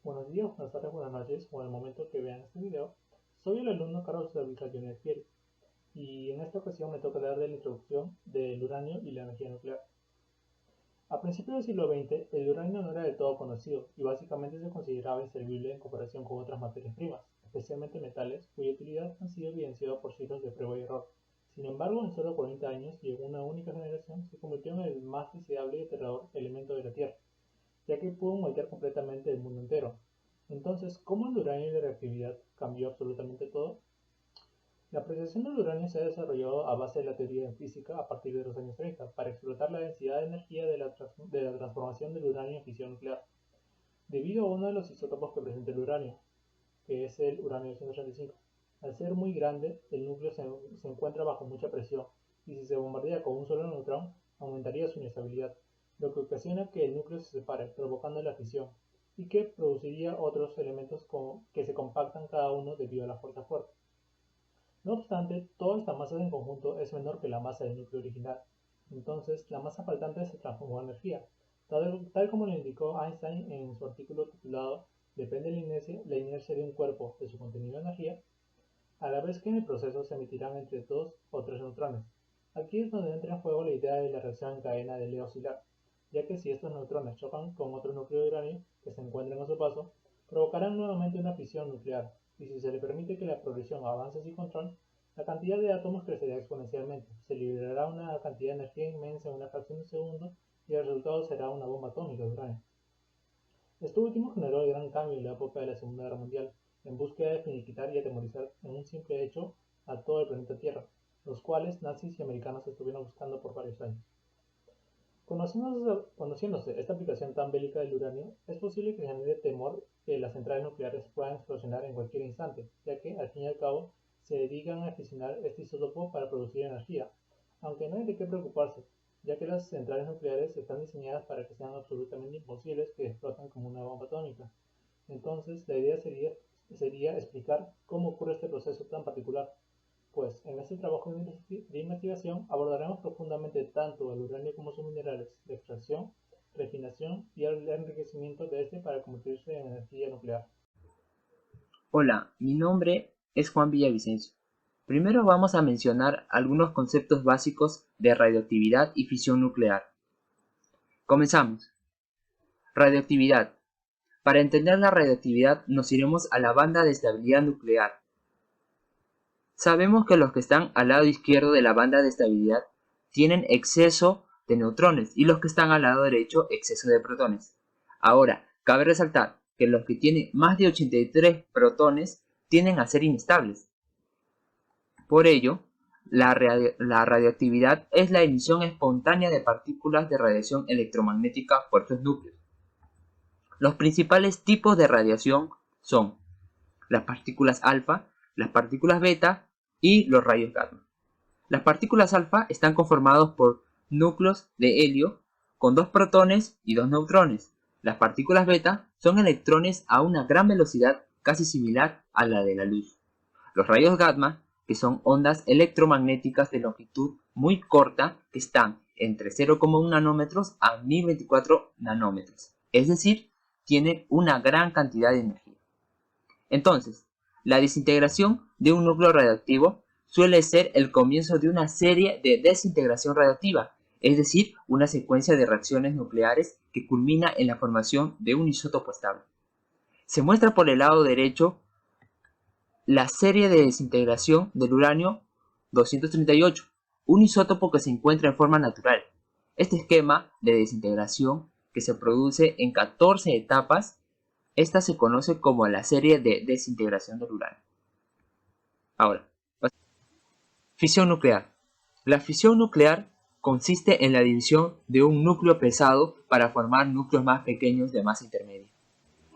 Buenos días, buenas tardes, buenas noches, o en el momento que vean este video. Soy el alumno Carlos David Junior Pieri, y en esta ocasión me toca dar de la introducción del uranio y la energía nuclear. A principios del siglo XX, el uranio no era del todo conocido y básicamente se consideraba inservible en comparación con otras materias primas, especialmente metales, cuya utilidad ha sido evidenciada por siglos de prueba y error. Sin embargo, en solo 40 años y en una única generación se convirtió en el más deseable y aterrador elemento de la Tierra, ya que pudo moldear completamente el mundo entero. Entonces, ¿cómo el uranio y la reactividad cambió absolutamente todo? La apreciación del uranio se ha desarrollado a base de la teoría en física a partir de los años 30 para explotar la densidad de energía de la transformación del uranio en fisión nuclear. Debido a uno de los isótopos que presenta el uranio, que es el uranio 235, al ser muy grande, el núcleo se encuentra bajo mucha presión y si se bombardea con un solo neutrón, aumentaría su inestabilidad, lo que ocasiona que el núcleo se separe, provocando la fisión, y que produciría otros elementos que se compactan cada uno debido a la fuerza fuerte. No obstante, toda esta masa en conjunto es menor que la masa del núcleo original, entonces la masa faltante se transformó en energía, tal como lo indicó Einstein en su artículo titulado «Depende la inercia de un cuerpo de su contenido de energía», a la vez que en el proceso se emitirán entre 2 o 3 neutrones. Aquí es donde entra en juego la idea de la reacción en cadena de Leo oscilar, ya que si estos neutrones chocan con otro núcleo de uranio que se encuentren a su paso, provocarán nuevamente una fisión nuclear, y si se le permite que la progresión avance sin control, la cantidad de átomos crecerá exponencialmente, se liberará una cantidad de energía inmensa en una fracción de segundo y el resultado será una bomba atómica de uranio. Esto último generó el gran cambio en la época de la Segunda Guerra Mundial, en búsqueda de finiquitar y atemorizar en un simple hecho a todo el planeta Tierra, los cuales nazis y americanos estuvieron buscando por varios años. Conociéndose esta aplicación tan bélica del uranio, es posible que genere temor que las centrales nucleares puedan explosionar en cualquier instante, ya que, al fin y al cabo, se dedican a fisionar este isótopo para producir energía, aunque no hay de qué preocuparse, ya que las centrales nucleares están diseñadas para que sean absolutamente imposibles que exploten como una bomba atómica. Entonces, la idea sería explicar cómo ocurre este proceso tan particular. Pues en este trabajo de investigación abordaremos profundamente tanto el uranio como sus minerales, la extracción, refinación y el enriquecimiento de este para convertirse en energía nuclear. Hola, mi nombre es Juan Villavicencio. Primero vamos a mencionar algunos conceptos básicos de radioactividad y fisión nuclear. Comenzamos. Radioactividad. Para entender la radioactividad nos iremos a la banda de estabilidad nuclear. Sabemos que los que están al lado izquierdo de la banda de estabilidad tienen exceso de neutrones y los que están al lado derecho exceso de protones. Ahora, cabe resaltar que los que tienen más de 83 protones tienden a ser inestables. Por ello, la radioactividad es la emisión espontánea de partículas de radiación electromagnética por estos núcleos. Los principales tipos de radiación son las partículas alfa, las partículas beta y los rayos gamma. Las partículas alfa están conformados por núcleos de helio con 2 protones y 2 neutrones. Las partículas beta son electrones a una gran velocidad casi similar a la de la luz. Los rayos gamma, que son ondas electromagnéticas de longitud muy corta que están entre 0,1 nanómetros a 1024 nanómetros, es decir, tienen una gran cantidad de energía. Entonces, la desintegración de un núcleo radioactivo suele ser el comienzo de una serie de desintegración radioactiva, es decir, una secuencia de reacciones nucleares que culmina en la formación de un isótopo estable. Se muestra por el lado derecho la serie de desintegración del uranio 238, un isótopo que se encuentra en forma natural. Este esquema de desintegración, que se produce en 14 etapas, esta se conoce como la serie de desintegración del uranio. Ahora, fisión nuclear. La fisión nuclear consiste en la división de un núcleo pesado para formar núcleos más pequeños de masa intermedia.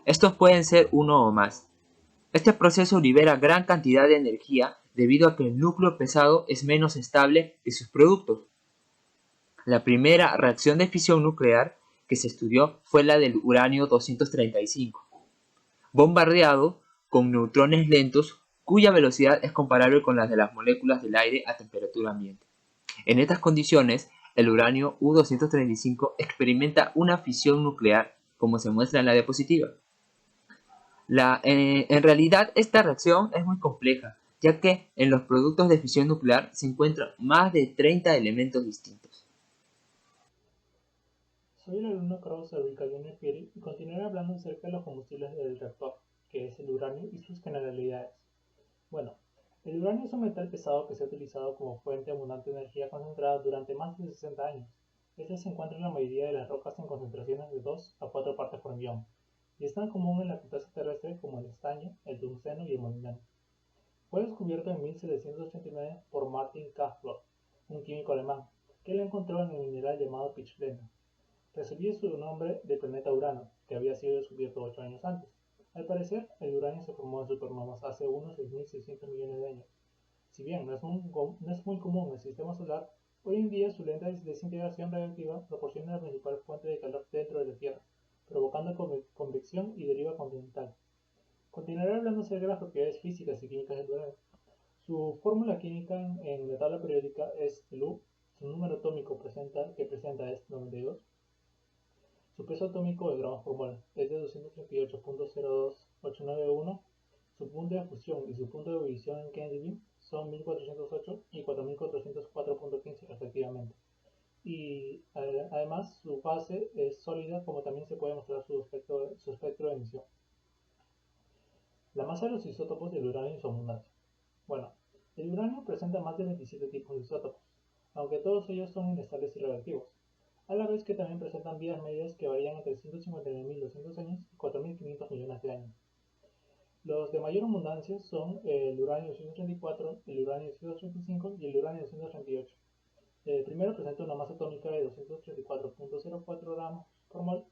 Estos pueden ser uno o más. Este proceso libera gran cantidad de energía debido a que el núcleo pesado es menos estable que sus productos. La primera reacción de fisión nuclear que se estudió fue la del uranio 235, bombardeado con neutrones lentos cuya velocidad es comparable con la de las moléculas del aire a temperatura ambiente. En estas condiciones, el uranio U-235 experimenta una fisión nuclear, como se muestra en la diapositiva. En realidad esta reacción es muy compleja, ya que en los productos de fisión nuclear se encuentran más de 30 elementos distintos. Soy el alumno Carlos Abril Junior Pieri y continuaré hablando acerca de los combustibles del reactor, que es el uranio y sus generalidades. Bueno, el uranio es un metal pesado que se ha utilizado como fuente abundante de energía concentrada durante más de 60 años. Este se encuentra en la mayoría de las rocas en concentraciones de 2 a 4 partes por millón, y es tan común en la corteza terrestre como el estaño, el tungsteno y el molibdeno. Fue descubierto en 1789 por Martin Kastler, un químico alemán, que lo encontró en el mineral llamado pitchblende. Recibía su nombre del planeta Urano, que había sido descubierto 8 años antes. Al parecer, el uranio se formó en supernovas hace unos 6.600 millones de años. Si bien no es muy común en el sistema solar, hoy en día su lenta desintegración radiactiva proporciona la principal fuente de calor dentro de la Tierra, provocando convección y deriva continental. Continuaré hablando acerca de las propiedades físicas y químicas del uranio. Su fórmula química en la tabla periódica es el U, su número atómico que presenta es 92, su peso atómico de gramos por mol es de 238.02891, su punto de fusión y su punto de ebullición en Kelvin son 1408 y 4404.15 respectivamente. Y además su fase es sólida, como también se puede mostrar su espectro de emisión. La masa de los isótopos del uranio y su abundancia. Bueno, el uranio presenta más de 27 tipos de isótopos, aunque todos ellos son inestables y radiactivos, a la vez que también presentan vidas medias que varían entre 159.200 años y 4.500 millones de años. Los de mayor abundancia son el uranio 234, el uranio 235 y el uranio 238. El primero presenta una masa atómica de 234.04 gramos por mol.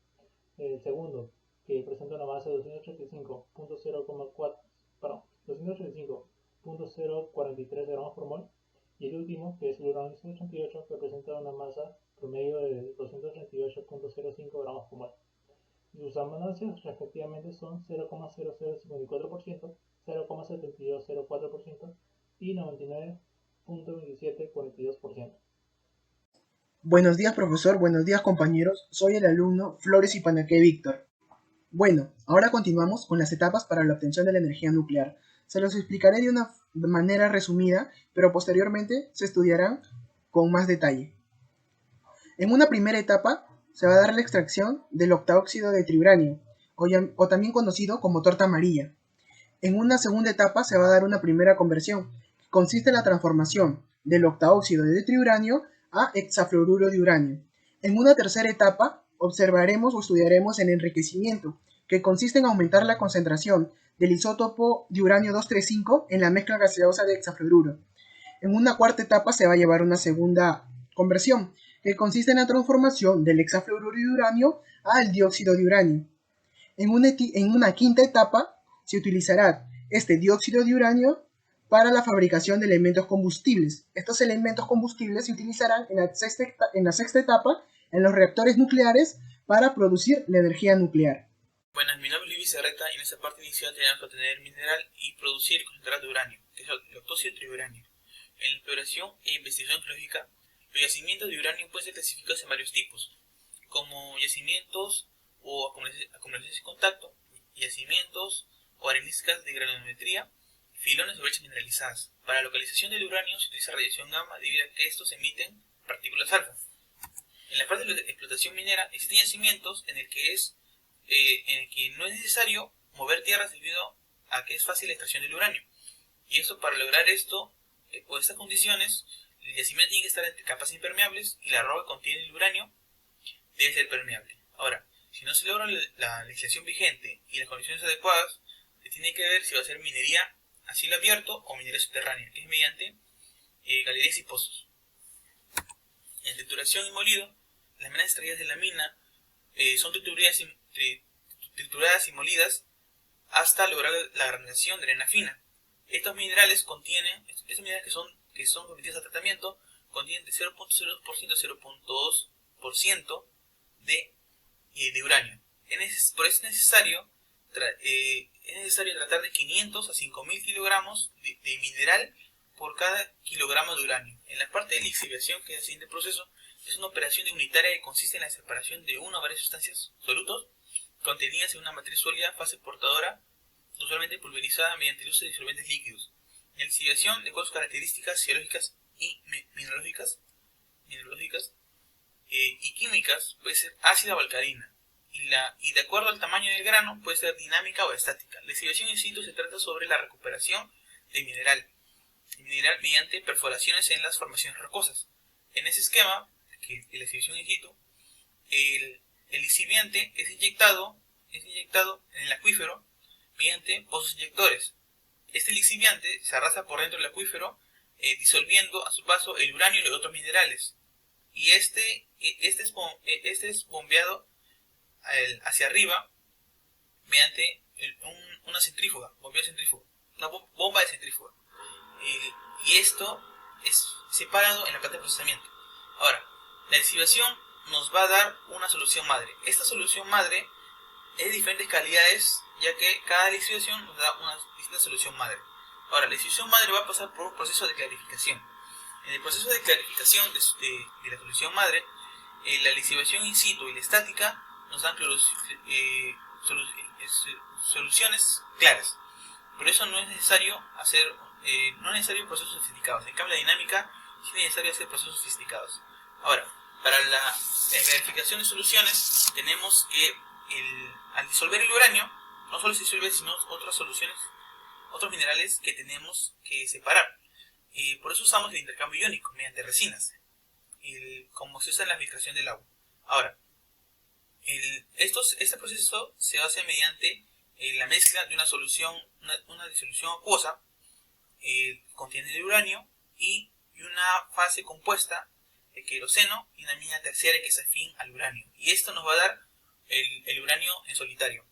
El segundo, que presenta una masa de 235.43 gramos por mol. Y el último, que es el uranio 138, que presenta una masa promedio de 238.05 gramos por mol. Sus abundancias respectivamente son 0,0054%, 0,7204% y 99.2742%. Buenos días, profesor. Buenos días, compañeros. Soy el alumno Flores y Panaque Víctor. Bueno, ahora continuamos con las etapas para la obtención de la energía nuclear. Se los explicaré de una manera resumida, pero posteriormente se estudiarán con más detalle. En una primera etapa se va a dar la extracción del octaóxido de triuranio, o también conocido como torta amarilla. En una segunda etapa se va a dar una primera conversión, que consiste en la transformación del octaóxido de triuranio a hexafluoruro de uranio. En una tercera etapa observaremos o estudiaremos el enriquecimiento, que consiste en aumentar la concentración del isótopo de uranio 235 en la mezcla gaseosa de hexafluoruro. En una cuarta etapa se va a llevar una segunda conversión, que consiste en la transformación del hexafluoruro de uranio al dióxido de uranio. En una quinta etapa se utilizará este dióxido de uranio para la fabricación de elementos combustibles. Estos elementos combustibles se utilizarán en la sexta etapa en los reactores nucleares para producir la energía nuclear. Buenas, mi nombre es Luis Serreta y en esta parte inicial tenemos que obtener mineral y producir concentrado de uranio, que es el octóxido de triuranio. En la exploración e investigación geológica, los yacimientos de uranio pueden ser clasificados en varios tipos, como yacimientos o acumulaciones sin contacto, yacimientos o areniscas de granulometría, filones o brechas mineralizadas. Para la localización del uranio se utiliza radiación gamma debido a que estos emiten partículas alfa. En la parte de explotación minera existen yacimientos en el que no es necesario mover tierras debido a que es fácil la extracción del uranio. Y esto, para lograr esto, por estas condiciones, el yacimiento tiene que estar entre capas impermeables y la roca que contiene el uranio debe ser permeable. Ahora, si no se logra la legislación vigente y las condiciones adecuadas, se tiene que ver si va a ser minería a cielo abierto o minería subterránea, que es mediante galerías y pozos. En trituración y molido, las minas extraídas de la mina son trituradas y molidas hasta lograr la granulación de arena fina. Estos minerales que son sometidos a tratamiento contienen de 0.02% a 0.2% de uranio. Por eso es necesario tratar de 500 a 5.000 kilogramos de mineral por cada kilogramo de uranio. En la parte de lixiviación, que es el siguiente proceso, es una operación unitaria que consiste en la separación de una o varias sustancias, solutos, contenidas en una matriz sólida fase portadora usualmente pulverizada mediante el uso de disolventes líquidos. La lisivación, de acuerdo a sus características geológicas y mineralógicas y químicas, puede ser ácida o alcalina, y de acuerdo al tamaño del grano puede ser dinámica o estática. La lisivación in situ se trata sobre la recuperación del mineral mediante perforaciones en las formaciones rocosas. En ese esquema, que es la lisivación in situ, el lisiviante es inyectado en el acuífero mediante pozos inyectores. Este lixiviante se arrastra por dentro del acuífero, disolviendo a su paso el uranio y los otros minerales. Y este es bombeado hacia arriba mediante una centrífuga, una bomba de centrífuga. Y esto es separado en la planta de procesamiento. Ahora, la lisivación nos va a dar una solución madre. Esta solución madre es de diferentes calidades, ya que cada lisivación nos da una distinta solución madre. Ahora, la lisivación madre va a pasar por un proceso de clarificación. En el proceso de clarificación de la solución madre, la lisivación in situ y la estática nos dan soluciones claras. Por eso no es necesario procesos sofisticados. En cambio, la dinámica sí es necesario hacer procesos sofisticados. Ahora, para la clarificación de soluciones, tenemos que al disolver el uranio, no solo se disuelve, sino otros minerales que tenemos que separar. Por eso usamos el intercambio iónico mediante resinas, como se usa en la filtración del agua. Ahora, este proceso se hace mediante la mezcla de una disolución acuosa, contiene el uranio y una fase compuesta de queroseno y una mina terciaria que es afín al uranio. Y esto nos va a dar el uranio en solitario.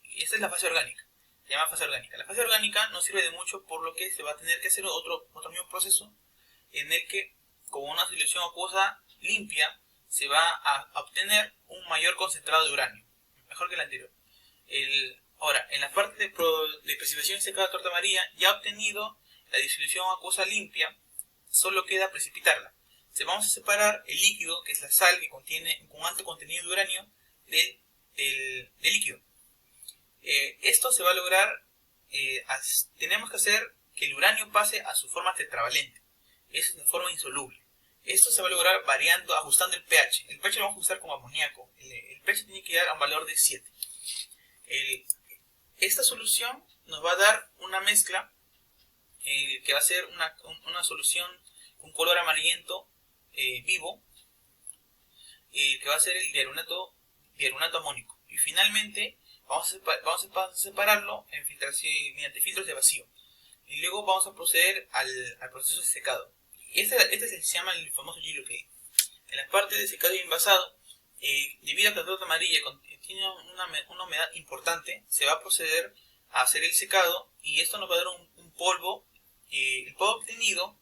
Y esta es la fase orgánica. Se llama fase orgánica. La fase orgánica no sirve de mucho, por lo que se va a tener que hacer otro mismo proceso en el que, con una solución acuosa limpia, se va a obtener un mayor concentrado de uranio, mejor que el anterior. Ahora, en la parte de precipitación y secado de torta amarilla, ya obtenido la disolución acuosa limpia, solo queda precipitarla. Vamos a separar el líquido, que es la sal que contiene con alto contenido de uranio, del líquido. Esto se va a lograr, tenemos que hacer que el uranio pase a su forma tetravalente. Es una forma insoluble. Esto se va a lograr ajustando el pH. El pH lo vamos a ajustar como amoníaco. El pH tiene que dar a un valor de 7. Esta solución nos va a dar una mezcla que va a ser una solución con color amarillento vivo, que va a ser el diarunato amónico. Y finalmente vamos a separarlo mediante filtros de vacío. Y luego vamos a proceder al proceso de secado. Este se llama el famoso yellow cake. En la parte de secado y envasado, debido a que la torta amarilla tiene una humedad importante, se va a proceder a hacer el secado y esto nos va a dar un polvo. El polvo obtenido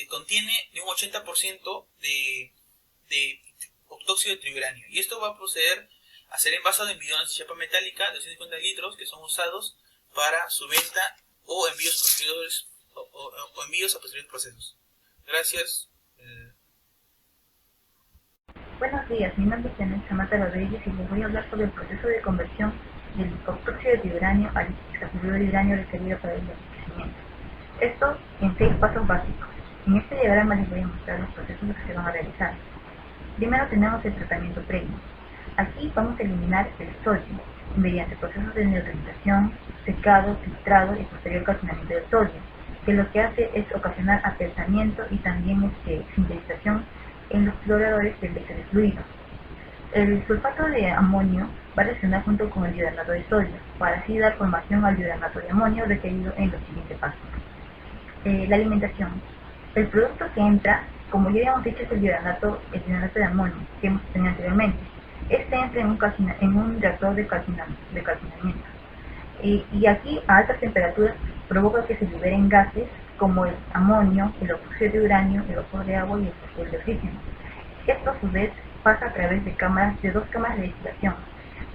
contiene de un 80% de octóxido de triuranio, y esto va a proceder a ser envasado en bidones de chapa metálica de 250 litros que son usados para su venta o envíos posteriores o envíos a posteriores procesos. Gracias. Buenos días, mi nombre es Janet Samata Rodríguez y les voy a hablar sobre el proceso de conversión del octóxido de uranio al hexafluoruro de uranio requerido para el enriquecimiento. Esto en 6 pasos básicos. En este diagrama les voy a mostrar los procesos que se van a realizar. Primero tenemos el tratamiento previo. Aquí vamos a eliminar el sodio mediante procesos de neutralización, secado, filtrado y posterior calcinamiento del sodio, que lo que hace es ocasionar apeltamiento y también sintetización en los fluoradores del lecho de fluido. El sulfato de amonio va a reaccionar junto con el diodarnato de sodio para así dar formación al diodarnato de amonio requerido en los siguientes pasos. La alimentación. El producto que entra, como ya habíamos dicho, es el diodarnato de amonio que hemos tenido anteriormente. Este entra en un reactor de calcinamiento. Y aquí, a altas temperaturas, provoca que se liberen gases como el amonio, el óxido de uranio, el vapor de agua y el fósforo de oxígeno. Esto a su vez pasa a través de dos cámaras de destilación,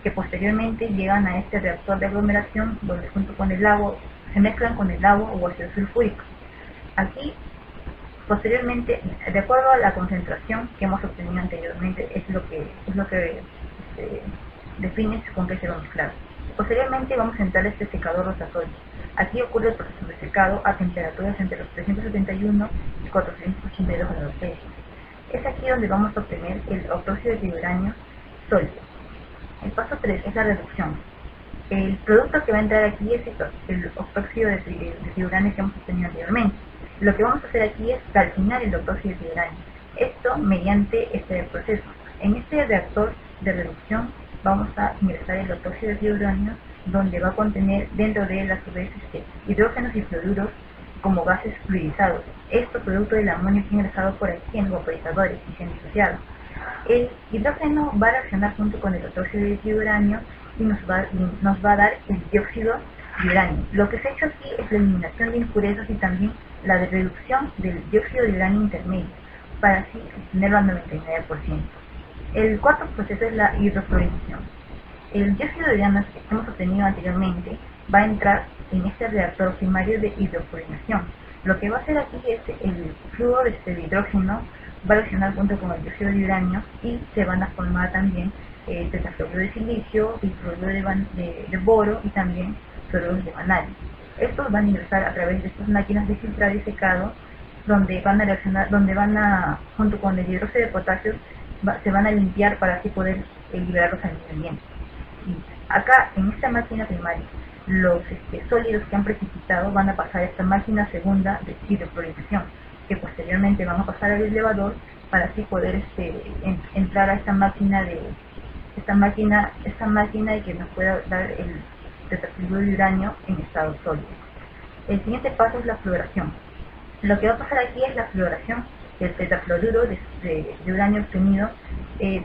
que posteriormente llegan a este reactor de aglomeración donde junto con el agua se mezclan con el agua o ácido sulfúrico. Aquí, posteriormente, de acuerdo a la concentración que hemos obtenido anteriormente, es lo que define con qué se va a mezclar. Posteriormente vamos a entrar a este secador rotatorio. Aquí ocurre el proceso de secado a temperaturas entre los 371 y 482 grados Celsius. Es aquí donde vamos a obtener el octóxido de tiuranio sólido. El paso 3 es la reducción. El producto que va a entrar aquí es el octóxido de tiuranio que hemos obtenido anteriormente. Lo que vamos a hacer aquí es calcinar el octóxido de tiuranio. Esto mediante este proceso. En este reactor de reducción vamos a ingresar el octóxido de tiuranio, donde va a contener dentro de él a su vez hidrógenos y fluoruros como gases fluidizados. Esto producto del amonio que ha ingresado por aquí en los vaporizadores y se han disociado. El hidrógeno va a reaccionar junto con el octóxido de tiuranio y nos va a dar el dióxido de uranio. Lo que se ha hecho aquí es la eliminación de impurezas y también la reducción del dióxido de uranio intermedio, para así obtenerlo al 99%. El cuarto proceso es la hidrofluorización. El dióxido de uranio que hemos obtenido anteriormente va a entrar en este reactor primario de hidrofluorización. Lo que va a hacer aquí es el flujo de hidrógeno va a reaccionar junto con el dióxido de uranio y se van a formar también tetafluoruro de silicio, bifluoruro de boro y también fluoruros de vanadio. Estos van a ingresar a través de estas máquinas de filtrado y secado, donde van a reaccionar, junto con el hidróxido de potasio, se van a limpiar para así poder liberarlos al medio ambiente. Y acá, en esta máquina primaria, los sólidos que han precipitado van a pasar a esta máquina segunda de hidrofluorización, que posteriormente van a pasar al elevador para así poder entrar a esta máquina y que nos pueda dar el tetrafluoruro de uranio en estado sólido. El siguiente paso es la fluoración. Lo que va a pasar aquí es la fluoración del tetrafluoruro de uranio obtenido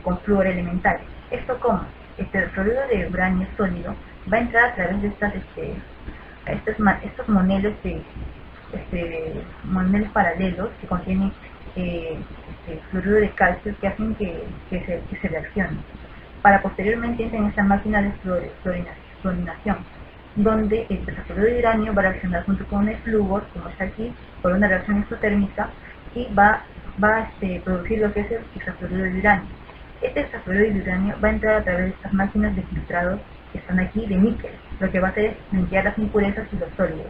con flúor elemental. ¿Esto cómo? El tetrafluoruro de uranio sólido va a entrar a través de estos monelos monelos paralelos que contienen fluoruro de calcio, que hacen que se reaccione, para posteriormente entrar en esta máquina de fluorinación, donde el tetrafluoruro de uranio va a reaccionar junto con el flúor, como está aquí, por una reacción exotérmica, y va a producir lo que es el hexafluoruro de uranio. Este hexafluoruro de uranio va a entrar a través de estas máquinas de filtrado que están aquí de níquel. Lo que va a hacer es limpiar las impurezas y los sólidos.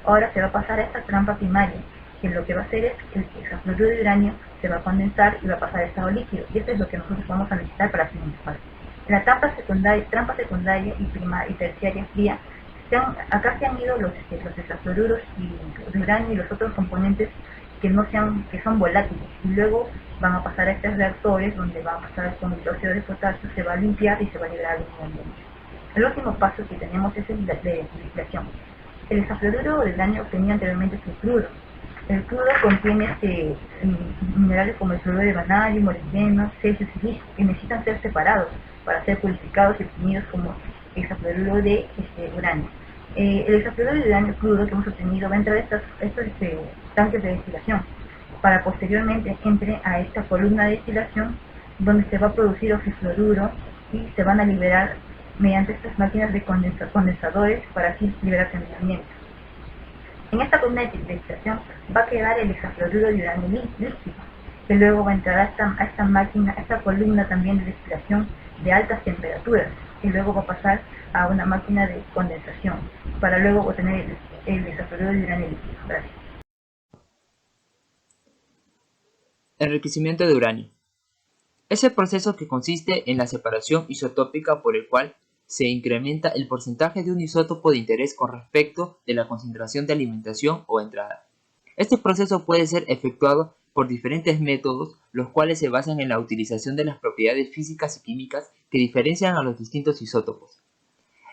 Ahora se va a pasar a esta trampa primaria, que lo que va a hacer es el hexafluoruro de uranio se va a condensar y va a pasar a estado líquido, y esto es lo que nosotros vamos a necesitar para la siguiente fase. En la trampa secundaria y terciaria fría, acá se han ido los hexafluoruros de uranio y los otros componentes que son volátiles, y luego van a pasar a estos reactores donde va a pasar con el dióxido de potasio, se va a limpiar y se va a liberar al medio ambiente. El último paso que tenemos es el de destilación. El hexafluoruro de uranio obtenido anteriormente es el crudo. El crudo contiene minerales como el fluoruro de vanadio, molibdeno, cesio y silicio, que necesitan ser separados para ser purificados y obtenidos como hexafluoruro de uranio. El hexafluoruro de uranio crudo que hemos obtenido va a entrar a estos tanques de destilación, para posteriormente entre a esta columna de destilación, donde se va a producir oxifluoruro y se van a liberar mediante estas máquinas de condensadores para así liberarse el ambiente. En esta columna de destilación va a quedar el hexafluoruro de uranio líquido, que luego va a entrar a esta máquina, a esta columna también de destilación de altas temperaturas, y luego va a pasar a una máquina de condensación, para luego obtener el hexafluoruro de uranio líquido. Gracias. Enriquecimiento de uranio. Es el proceso que consiste en la separación isotópica por el cual se incrementa el porcentaje de un isótopo de interés con respecto de la concentración de alimentación o entrada. Este proceso puede ser efectuado por diferentes métodos, los cuales se basan en la utilización de las propiedades físicas y químicas que diferencian a los distintos isótopos.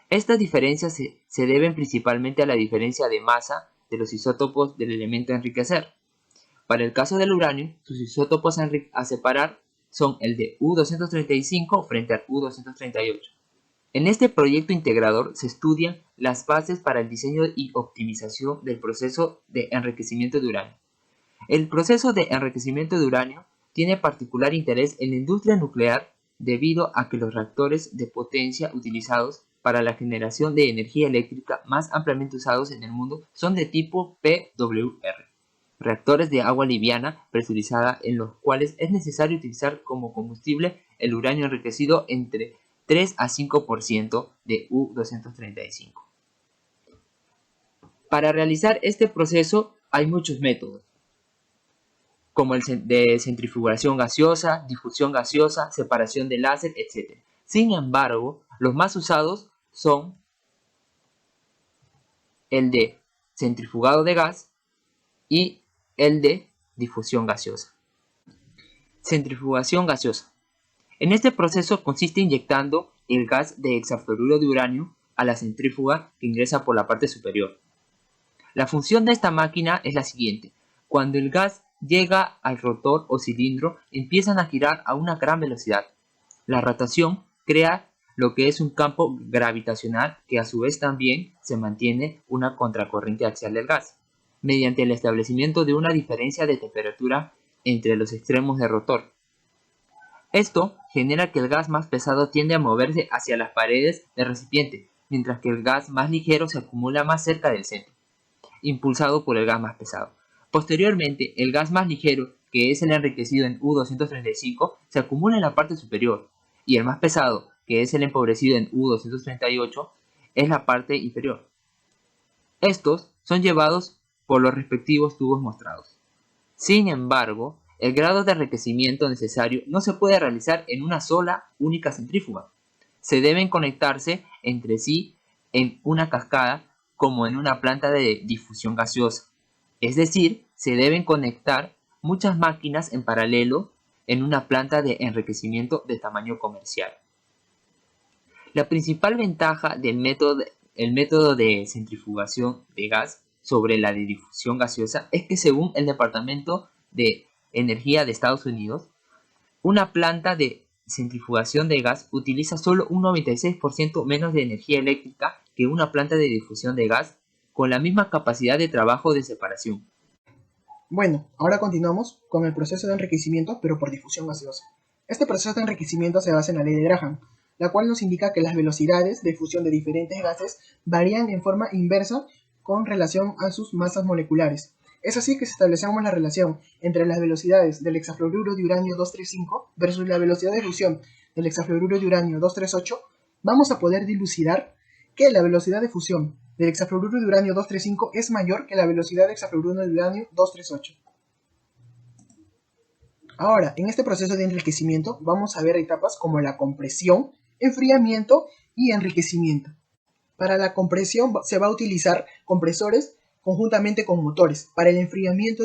Estas diferencias se deben principalmente a la diferencia de masa de los isótopos del elemento a enriquecer. Para el caso del uranio, sus isótopos a separar son el de U235 frente al U238. En este proyecto integrador se estudian las bases para el diseño y optimización del proceso de enriquecimiento de uranio. El proceso de enriquecimiento de uranio tiene particular interés en la industria nuclear debido a que los reactores de potencia utilizados para la generación de energía eléctrica más ampliamente usados en el mundo son de tipo PWR. Reactores de agua liviana presurizada en los cuales es necesario utilizar como combustible el uranio enriquecido entre 3 a 5% de U-235. Para realizar este proceso hay muchos métodos, como el de centrifugación gaseosa, difusión gaseosa, separación de láser, etc. Sin embargo, los más usados son el de centrifugado de gas y el de difusión gaseosa. Centrifugación gaseosa. En este proceso consiste inyectando el gas de hexafluoruro de uranio a la centrífuga que ingresa por la parte superior. La función de esta máquina es la siguiente. Cuando el gas llega al rotor o cilindro, empiezan a girar a una gran velocidad. La rotación crea lo que es un campo gravitacional que a su vez también se mantiene una contracorriente axial del gas, mediante el establecimiento de una diferencia de temperatura entre los extremos del rotor. Esto genera que el gas más pesado tiende a moverse hacia las paredes del recipiente, mientras que el gas más ligero se acumula más cerca del centro, impulsado por el gas más pesado. Posteriormente, el gas más ligero, que es el enriquecido en U-235, se acumula en la parte superior, y el más pesado, que es el empobrecido en U-238, es la parte inferior. Estos son llevados por los respectivos tubos mostrados. Sin embargo, el grado de enriquecimiento necesario no se puede realizar en una sola única centrífuga. Se deben conectarse entre sí en una cascada como en una planta de difusión gaseosa. Es decir, se deben conectar muchas máquinas en paralelo en una planta de enriquecimiento de tamaño comercial. La principal ventaja del método de centrifugación de gas sobre la de difusión gaseosa es que, según el Departamento de Energía de Estados Unidos, una planta de centrifugación de gas utiliza solo un 96% menos de energía eléctrica que una planta de difusión de gas con la misma capacidad de trabajo de separación. Bueno, ahora continuamos con el proceso de enriquecimiento, pero por difusión gaseosa. Este proceso de enriquecimiento se basa en la ley de Graham, la cual nos indica que las velocidades de fusión de diferentes gases varían en forma inversa con relación a sus masas moleculares. Es así que si establecemos la relación entre las velocidades del hexafluoruro de uranio 235 versus la velocidad de fusión del hexafluoruro de uranio 238, vamos a poder dilucidar que la velocidad de fusión del hexafluoruro de uranio 235 es mayor que la velocidad de hexafluoruro de uranio 238. Ahora, en este proceso de enriquecimiento vamos a ver etapas como la compresión, enfriamiento y enriquecimiento. Para la compresión se va a utilizar compresores conjuntamente con motores. Para el enfriamiento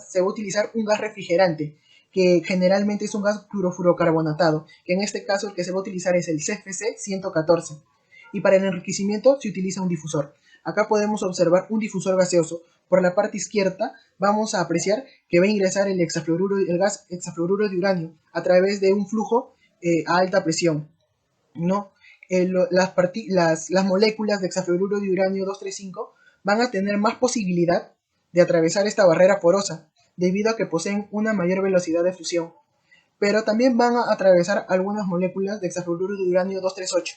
se va a utilizar un gas refrigerante, que generalmente es un gas clorofluorocarbonatado, que en este caso el que se va a utilizar es el CFC 114. Y para el enriquecimiento se utiliza un difusor. Acá podemos observar un difusor gaseoso. Por la parte izquierda vamos a apreciar que va a ingresar el gas hexafluoruro de uranio a través de un flujo a alta presión, ¿no? Las moléculas de hexafluoruro de uranio 235 van a tener más posibilidad de atravesar esta barrera porosa, debido a que poseen una mayor velocidad de fusión. Pero también van a atravesar algunas moléculas de hexafluoruro de uranio 238.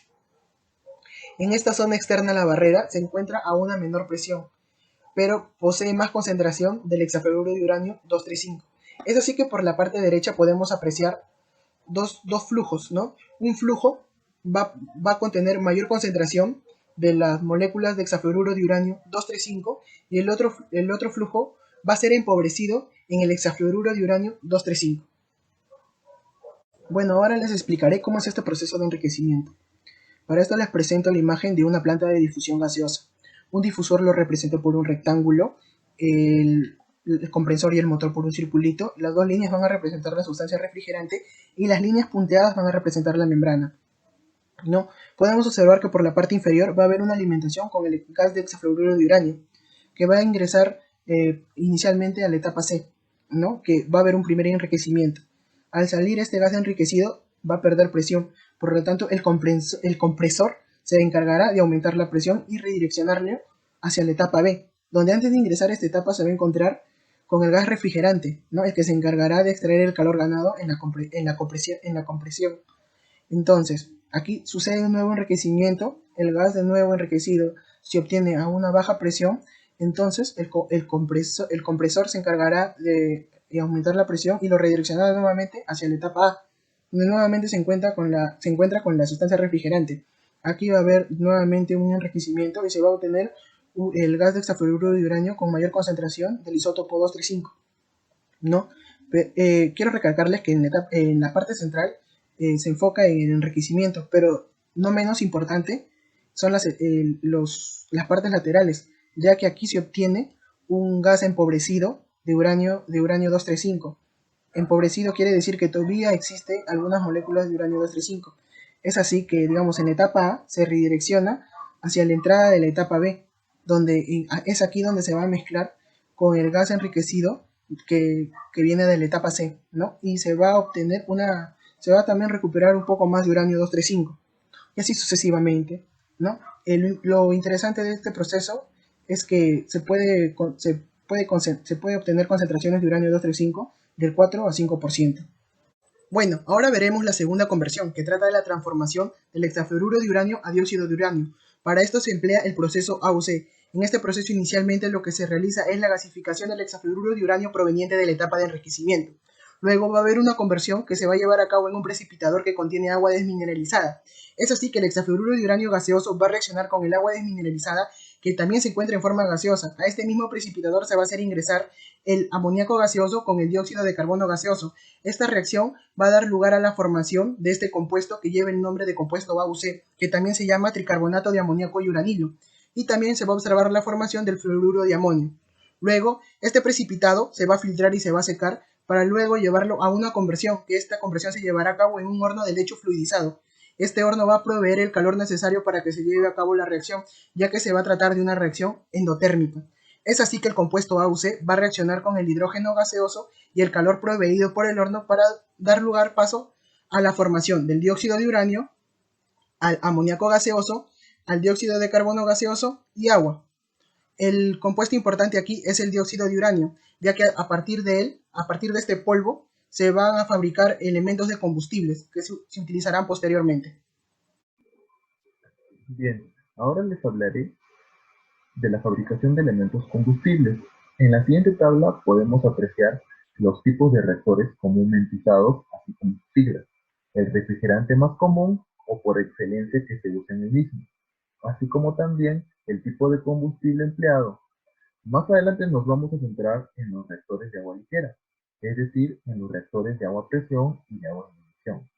En esta zona externa a la barrera se encuentra a una menor presión, pero posee más concentración del hexafluoruro de uranio 235. Es así que por la parte derecha podemos apreciar dos flujos, ¿no? Un flujo va a contener mayor concentración de las moléculas de hexafluoruro de uranio 235 y el otro flujo va a ser empobrecido en el hexafluoruro de uranio 235. Bueno, ahora les explicaré cómo es este proceso de enriquecimiento. Para esto les presento la imagen de una planta de difusión gaseosa. Un difusor lo represento por un rectángulo, el compresor y el motor por un circulito. Las dos líneas van a representar la sustancia refrigerante y las líneas punteadas van a representar la membrana, ¿no? Podemos observar que por la parte inferior va a haber una alimentación con el gas de hexafluoruro de uranio, que va a ingresar inicialmente a la etapa C, ¿no? Que va a haber un primer enriquecimiento. Al salir este gas enriquecido va a perder presión, por lo tanto el compresor se encargará de aumentar la presión y redireccionarlo hacia la etapa B, donde antes de ingresar a esta etapa se va a encontrar con el gas refrigerante, ¿no? El que se encargará de extraer el calor ganado en la compresión. Entonces, aquí sucede un nuevo enriquecimiento, el gas de nuevo enriquecido se obtiene a una baja presión, entonces el compresor se encargará de aumentar la presión y lo redireccionará nuevamente hacia la etapa A, donde nuevamente se encuentra con la sustancia refrigerante. Aquí va a haber nuevamente un enriquecimiento y se va a obtener el gas de hexafluoruro de uranio con mayor concentración del isótopo 235, ¿no? Quiero recalcarles que en la parte central se enfoca en el enriquecimiento, pero no menos importante son las partes laterales, ya que aquí se obtiene un gas empobrecido de uranio 235. Empobrecido quiere decir que todavía existen algunas moléculas de uranio 235. Es así que, digamos, en la etapa A se redirecciona hacia la entrada de la etapa B, donde es aquí donde se va a mezclar con el gas enriquecido que viene de la etapa C, ¿no? Y se va a obtener se va a también recuperar un poco más de uranio 235, y así sucesivamente, ¿no? Lo interesante de este proceso es que se puede obtener concentraciones de uranio 235 del 4 a 5%. Bueno, ahora veremos la segunda conversión, que trata de la transformación del hexafluoruro de uranio a dióxido de uranio. Para esto se emplea el proceso AUC. En este proceso inicialmente lo que se realiza es la gasificación del hexafluoruro de uranio proveniente de la etapa de enriquecimiento. Luego va a haber una conversión que se va a llevar a cabo en un precipitador que contiene agua desmineralizada. Es así que el hexafluoruro de uranio gaseoso va a reaccionar con el agua desmineralizada, que también se encuentra en forma gaseosa. A este mismo precipitador se va a hacer ingresar el amoníaco gaseoso con el dióxido de carbono gaseoso. Esta reacción va a dar lugar a la formación de este compuesto que lleva el nombre de compuesto AUC, que también se llama tricarbonato de amoníaco y uranilo. Y también se va a observar la formación del fluoruro de amonio. Luego, este precipitado se va a filtrar y se va a secar para luego llevarlo a una conversión, que esta conversión se llevará a cabo en un horno de lecho fluidizado. Este horno va a proveer el calor necesario para que se lleve a cabo la reacción, ya que se va a tratar de una reacción endotérmica. Es así que el compuesto AUC va a reaccionar con el hidrógeno gaseoso y el calor proveído por el horno para dar paso a la formación del dióxido de uranio, al amoníaco gaseoso, al dióxido de carbono gaseoso y agua. El compuesto importante aquí es el dióxido de uranio, ya que a partir de este polvo, se van a fabricar elementos de combustibles que se utilizarán posteriormente. Bien, ahora les hablaré de la fabricación de elementos combustibles. En la siguiente tabla podemos apreciar los tipos de reactores comúnmente usados, así como sus siglas, el refrigerante más común o por excelencia que se usa en el mismo, así como también el tipo de combustible empleado. Más adelante nos vamos a centrar en los reactores de agua ligera, es decir, en los reactores de agua a presión y de agua de ebullición.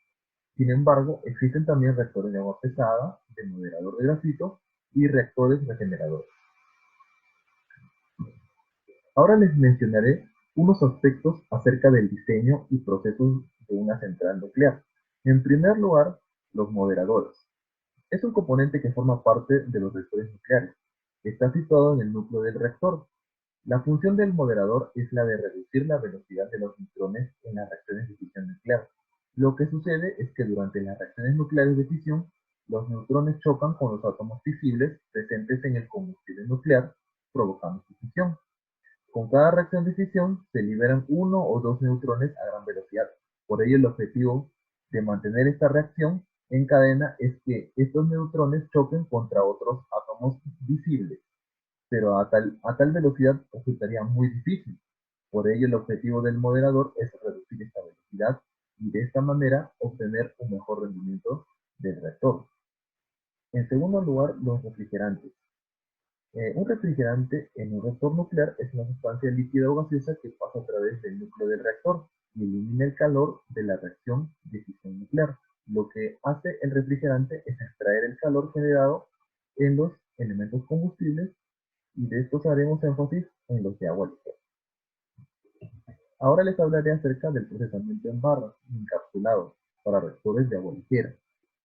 Sin embargo, existen también reactores de agua pesada, de moderador de grafito y reactores regeneradores. Ahora les mencionaré unos aspectos acerca del diseño y procesos de una central nuclear. En primer lugar, los moderadores. Es un componente que forma parte de los reactores nucleares. Está situado en el núcleo del reactor. La función del moderador es la de reducir la velocidad de los neutrones en las reacciones de fisión nuclear. Lo que sucede es que durante las reacciones nucleares de fisión, los neutrones chocan con los átomos fisibles presentes en el combustible nuclear, provocando su fisión. Con cada reacción de fisión se liberan uno o dos neutrones a gran velocidad. Por ello, el objetivo de mantener esta reacción en cadena es que estos neutrones choquen contra otros átomos visibles, pero a tal velocidad resultaría muy difícil. Por ello, el objetivo del moderador es reducir esta velocidad y de esta manera obtener un mejor rendimiento del reactor. En segundo lugar, los refrigerantes. Un refrigerante en un reactor nuclear es una sustancia líquida o gaseosa que pasa a través del núcleo del reactor y elimina el calor de la reacción de fisión nuclear. Lo que hace el refrigerante es extraer el calor generado en los elementos combustibles, y de estos haremos énfasis en los de agua ligera. Ahora les hablaré acerca del procesamiento en barras y encapsulados para reactores de agua ligera.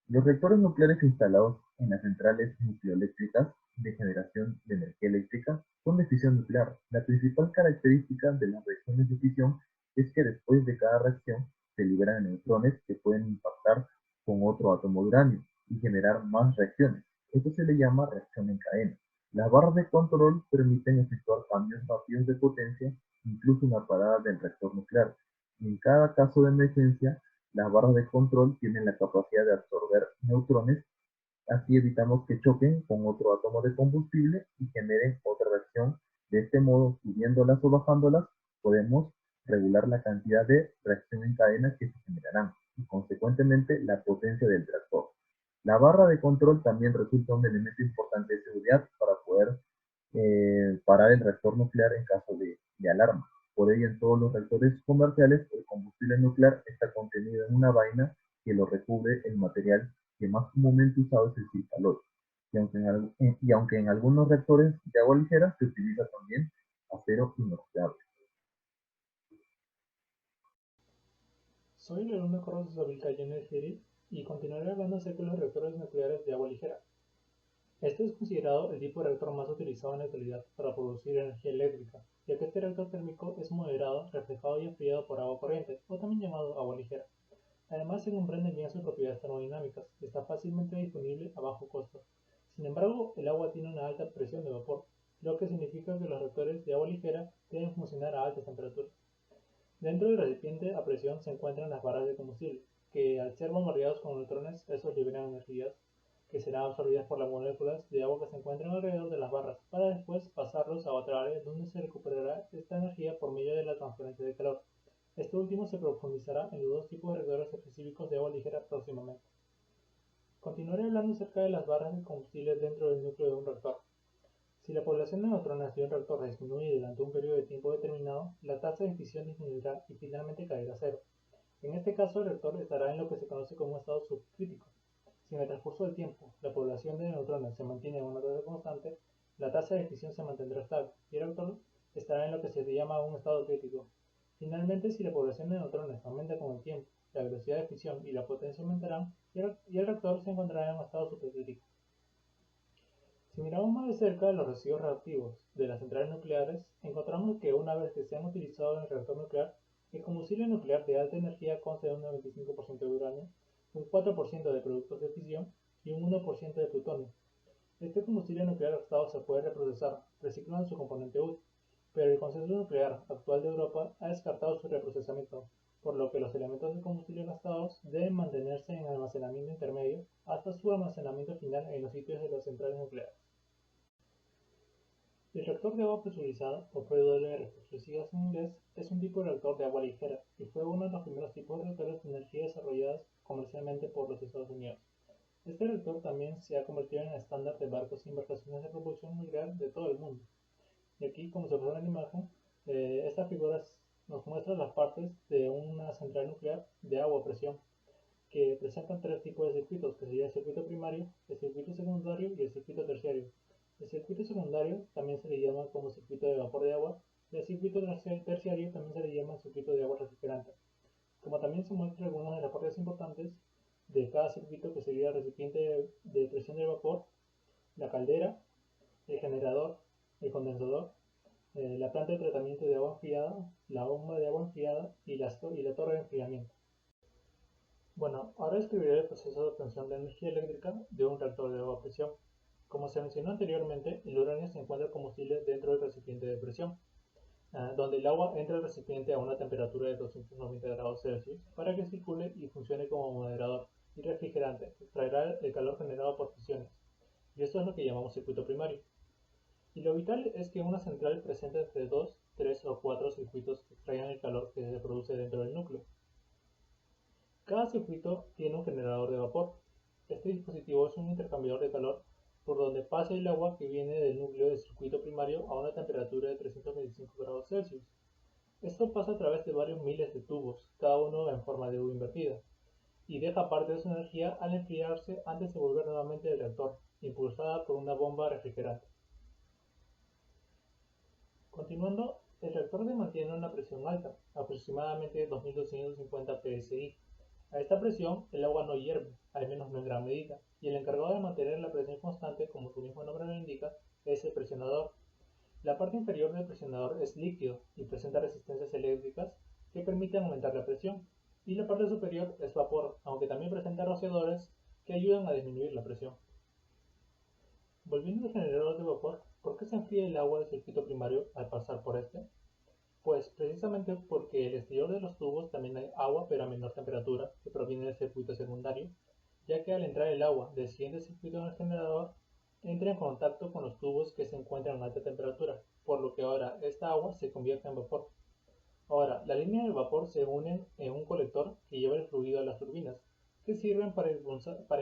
Los reactores nucleares instalados en las centrales nucleoeléctricas de generación de energía eléctrica son de fisión nuclear. La principal característica de las reacciones de fisión es que después de cada reacción se liberan neutrones que pueden impactar con otro átomo de uranio y generar más reacciones. Esto se le llama reacción en cadena. Las barras de control permiten efectuar cambios rápidos de potencia, incluso una parada del reactor nuclear. Y en cada caso de emergencia, las barras de control tienen la capacidad de absorber neutrones, así evitamos que choquen con otro átomo de combustible y generen otra reacción. De este modo, subiéndolas o bajándolas, podemos regular la cantidad de reacción en cadena que se generarán. y consecuentemente la potencia del reactor. La barra de control también resulta un elemento importante de seguridad para poder parar el reactor nuclear en caso de alarma. Por ello, en todos los reactores comerciales, el combustible nuclear está contenido en una vaina que lo recubre el material que más comúnmente usado es el silcaloide. Y aunque en algunos reactores de agua ligera se utiliza también acero inoxidable. Soy el alumno Carlos Isabel Cayenne Giri y continuaré hablando acerca de los reactores nucleares de agua ligera. Este es considerado el tipo de reactor más utilizado en la actualidad para producir energía eléctrica, ya que este reactor térmico es moderado, reflejado y enfriado por agua corriente, o también llamado agua ligera. Además, se comprende bien sus propiedades termodinámicas, está fácilmente disponible a bajo costo. Sin embargo, el agua tiene una alta presión de vapor, lo que significa que los reactores de agua ligera deben funcionar a altas temperaturas. Dentro del recipiente a presión se encuentran las barras de combustible, que al ser bombardeados con neutrones, estos liberan energías que serán absorbidas por las moléculas de agua que se encuentran alrededor de las barras, para después pasarlos a otra área donde se recuperará esta energía por medio de la transferencia de calor. Este último se profundizará en los dos tipos de reactores específicos de agua ligera próximamente. Continuaré hablando acerca de las barras de combustible dentro del núcleo de un reactor. Si la población de neutrones de un reactor disminuye durante un periodo de tiempo determinado, la tasa de fisión disminuirá y finalmente caerá a cero. En este caso, el reactor estará en lo que se conoce como un estado subcrítico. Si en el transcurso del tiempo la población de neutrones se mantiene a una tasa constante, la tasa de fisión se mantendrá estable y el reactor estará en lo que se llama un estado crítico. Finalmente, si la población de neutrones aumenta con el tiempo, la velocidad de fisión y la potencia aumentarán y el reactor se encontrará en un estado supercrítico. Si miramos más de cerca los residuos reactivos de las centrales nucleares, encontramos que una vez que se han utilizado en el reactor nuclear, el combustible nuclear de alta energía consta de un 95% de uranio, un 4% de productos de fisión y un 1% de plutonio. Este combustible nuclear gastado se puede reprocesar, reciclando su componente útil, pero el Consenso Nuclear actual de Europa ha descartado su reprocesamiento, por lo que los elementos de combustible gastados deben mantenerse en almacenamiento intermedio hasta su almacenamiento final en los sitios de las centrales nucleares. El reactor de agua presurizada, o PWR por sus siglas en inglés, es un tipo de reactor de agua ligera y fue uno de los primeros tipos de reactores de energía desarrollados comercialmente por los Estados Unidos. Este reactor también se ha convertido en el estándar de barcos y embarcaciones de propulsión nuclear de todo el mundo. Y aquí, como se observa en la imagen, esta figura nos muestra las partes de una central nuclear de agua a presión, que presentan tres tipos de circuitos, que sería el circuito primario, el circuito secundario y el circuito terciario. El circuito secundario también se le llama como circuito de vapor de agua, y el circuito terciario también se le llama circuito de agua refrigerante. Como también se muestra algunas de las partes importantes de cada circuito, que sería el recipiente de presión de vapor, la caldera, el generador, el condensador, la planta de tratamiento de agua enfriada, la bomba de agua enfriada y la torre de enfriamiento. Bueno, ahora describiré el proceso de obtención de energía eléctrica de un reactor de agua a presión. Como se mencionó anteriormente, el uranio se encuentra combustible dentro del recipiente de presión, donde el agua entra al recipiente a una temperatura de 290 grados Celsius para que circule y funcione como moderador y refrigerante, extraerá el calor generado por fisiones, y esto es lo que llamamos circuito primario. Y lo vital es que una central presente entre 2, 3 o 4 circuitos que extraigan el calor que se produce dentro del núcleo. Cada circuito tiene un generador de vapor. Este dispositivo es un intercambiador de calor por donde pasa el agua que viene del núcleo del circuito primario a una temperatura de 325 grados Celsius. Esto pasa a través de varios miles de tubos, cada uno en forma de U invertida, y deja parte de su energía al enfriarse antes de volver nuevamente al reactor, impulsada por una bomba refrigerante. Continuando, el reactor se mantiene a una presión alta, aproximadamente 2250 psi. A esta presión, el agua no hierve, al menos no en gran medida, y el encargado de mantener la presión constante, como su mismo nombre lo indica, es el presionador. La parte inferior del presionador es líquido y presenta resistencias eléctricas que permiten aumentar la presión, y la parte superior es vapor, aunque también presenta rociadores que ayudan a disminuir la presión. Volviendo al generador de vapor, ¿por qué se enfría el agua del circuito primario al pasar por este? Pues precisamente porque en el exterior de los tubos también hay agua, pero a menor temperatura, que proviene del circuito secundario, ya que al entrar el agua del siguiente circuito en el generador, entra en contacto con los tubos que se encuentran a alta temperatura, por lo que ahora esta agua se convierte en vapor. Ahora, la línea de vapor se unen en un colector que lleva el fluido a las turbinas, que sirven para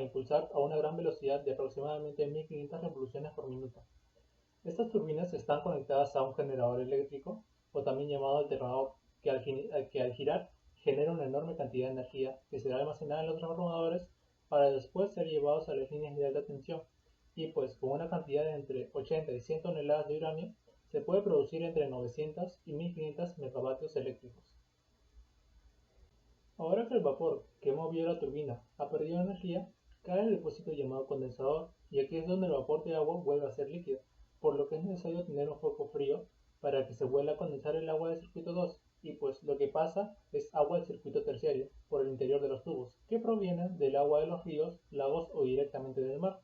impulsar a una gran velocidad de aproximadamente 1500 revoluciones por minuto. Estas turbinas están conectadas a un generador eléctrico, o también llamado alternador, que al girar genera una enorme cantidad de energía que será almacenada en los transformadores para después ser llevados a las líneas de alta tensión. Y pues con una cantidad de entre 80 y 100 toneladas de uranio, se puede producir entre 900 y 1500 megavatios eléctricos. Ahora que el vapor que movió la turbina ha perdido energía, cae el depósito llamado condensador, y aquí es donde el vapor de agua vuelve a ser líquido, por lo que es necesario tener un foco frío para que se vuelva a condensar el agua del circuito 2, y pues lo que pasa es agua del circuito terciario por el interior de los tubos, que provienen del agua de los ríos, lagos o directamente del mar,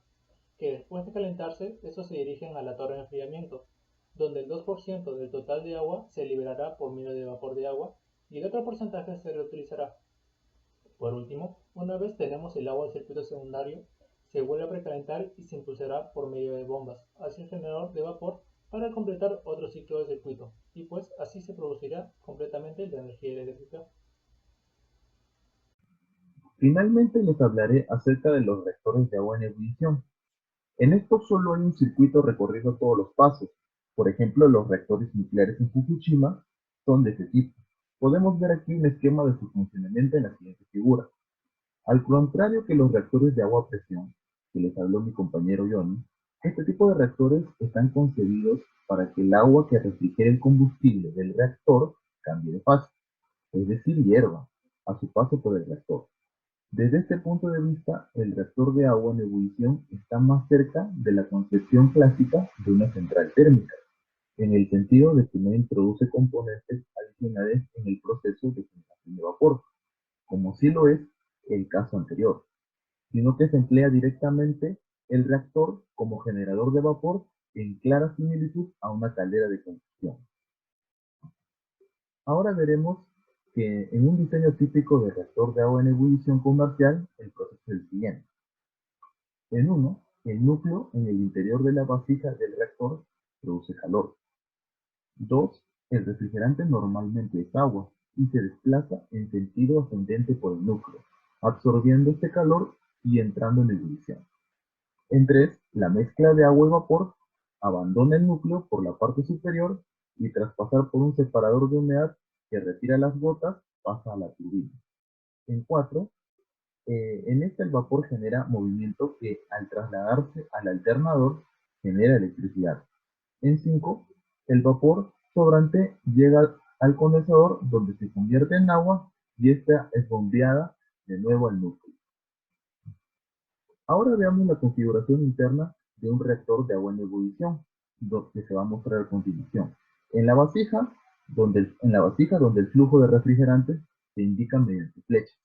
que después de calentarse, estos se dirigen a la torre de enfriamiento, donde el 2% del total de agua se liberará por medio de vapor de agua y el otro porcentaje se reutilizará. Por último, una vez tenemos el agua del circuito secundario, se vuelve a precalentar y se impulsará por medio de bombas hacia el generador de vapor para completar otro ciclo de circuito, y pues así se producirá completamente la energía eléctrica. Finalmente les hablaré acerca de los reactores de agua en ebullición. En estos solo hay un circuito recorriendo todos los pasos. Por ejemplo, los reactores nucleares en Fukushima son de este tipo. Podemos ver aquí un esquema de su funcionamiento en la siguiente figura. Al contrario que los reactores de agua a presión, que les habló mi compañero Johnny, este tipo de reactores están concebidos para que el agua que refrigere el combustible del reactor cambie de fase, es decir, hierva a su paso por el reactor. Desde este punto de vista, el reactor de agua en ebullición está más cerca de la concepción clásica de una central térmica, en el sentido de que no introduce componentes adicionales en el proceso de generación de vapor, como sí lo es el caso anterior, sino que se emplea directamente el reactor como generador de vapor en clara similitud a una caldera de combustión. Ahora veremos que en un diseño típico de reactor de agua en ebullición comercial, el proceso es el siguiente. En uno, el núcleo en el interior de la vasija del reactor produce calor. 2. El refrigerante normalmente es agua y se desplaza en sentido ascendente por el núcleo, absorbiendo este calor y entrando en ebullición. En 3, la mezcla de agua y vapor abandona el núcleo por la parte superior y tras pasar por un separador de humedad que retira las gotas, pasa a la turbina. En 4, en esta el vapor genera movimiento que al trasladarse al alternador genera electricidad. En 5, el vapor sobrante llega al condensador donde se convierte en agua y esta es bombeada de nuevo al núcleo. Ahora veamos la configuración interna de un reactor de agua en ebullición, que se va a mostrar a continuación. En la vasija donde el flujo de refrigerantes se indica mediante flechas,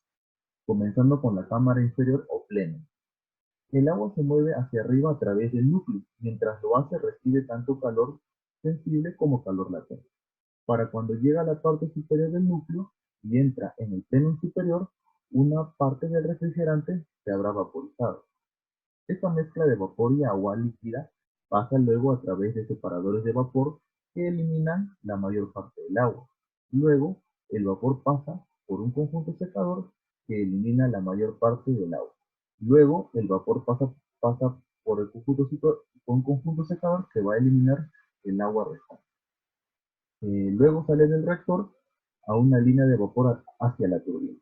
comenzando con la cámara inferior o pleno. El agua se mueve hacia arriba a través del núcleo, mientras lo hace recibe tanto calor sensible como calor latente. Para cuando llega a la parte superior del núcleo y entra en el pleno superior, una parte del refrigerante se habrá vaporizado. Esta mezcla de vapor y agua líquida pasa luego a través de separadores de vapor que eliminan la mayor parte del agua. Luego, el vapor pasa por un conjunto secador que elimina la mayor parte del agua. Luego, el vapor pasa por un conjunto secador que va a eliminar el agua restante. Luego sale del reactor a una línea de vapor hacia la turbina.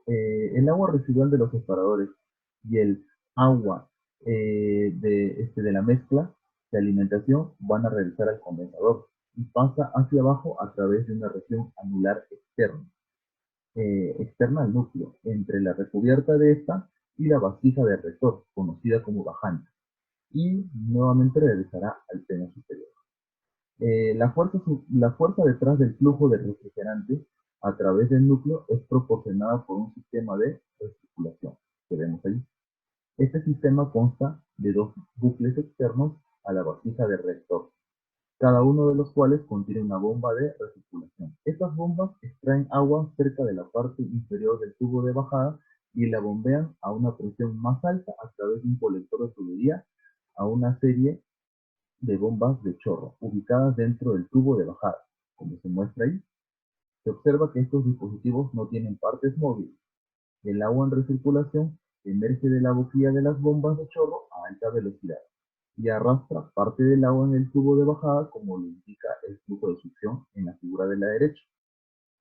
El agua residual de los separadores y el agua de la mezcla de alimentación van a regresar al condensador y pasa hacia abajo a través de una región anular externa al núcleo, entre la recubierta de esta y la vasija del reactor, conocida como bajante, y nuevamente regresará al pleno superior. La fuerza detrás del flujo de refrigerante a través del núcleo es proporcionada por un sistema de recirculación que vemos ahí. Este sistema consta de dos bucles externos a la vasija del reactor, cada uno de los cuales contiene una bomba de recirculación. Estas bombas extraen agua cerca de la parte inferior del tubo de bajada y la bombean a una presión más alta a través de un colector de tubería a una serie de bombas de chorro ubicadas dentro del tubo de bajada, como se muestra ahí. Se observa que estos dispositivos no tienen partes móviles. El agua en recirculación emerge de la boquilla de las bombas de chorro a alta velocidad y arrastra parte del agua en el tubo de bajada, como lo indica el flujo de succión en la figura de la derecha.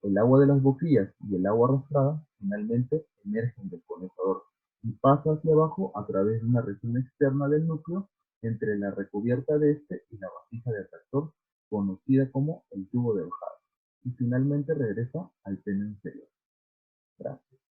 El agua de las boquillas y el agua arrastrada finalmente emergen del condensador y pasa hacia abajo a través de una región externa del núcleo entre la recubierta de este y la vasija del reactor, conocida como el tubo de bajada, y finalmente regresa al seno inferior. Gracias.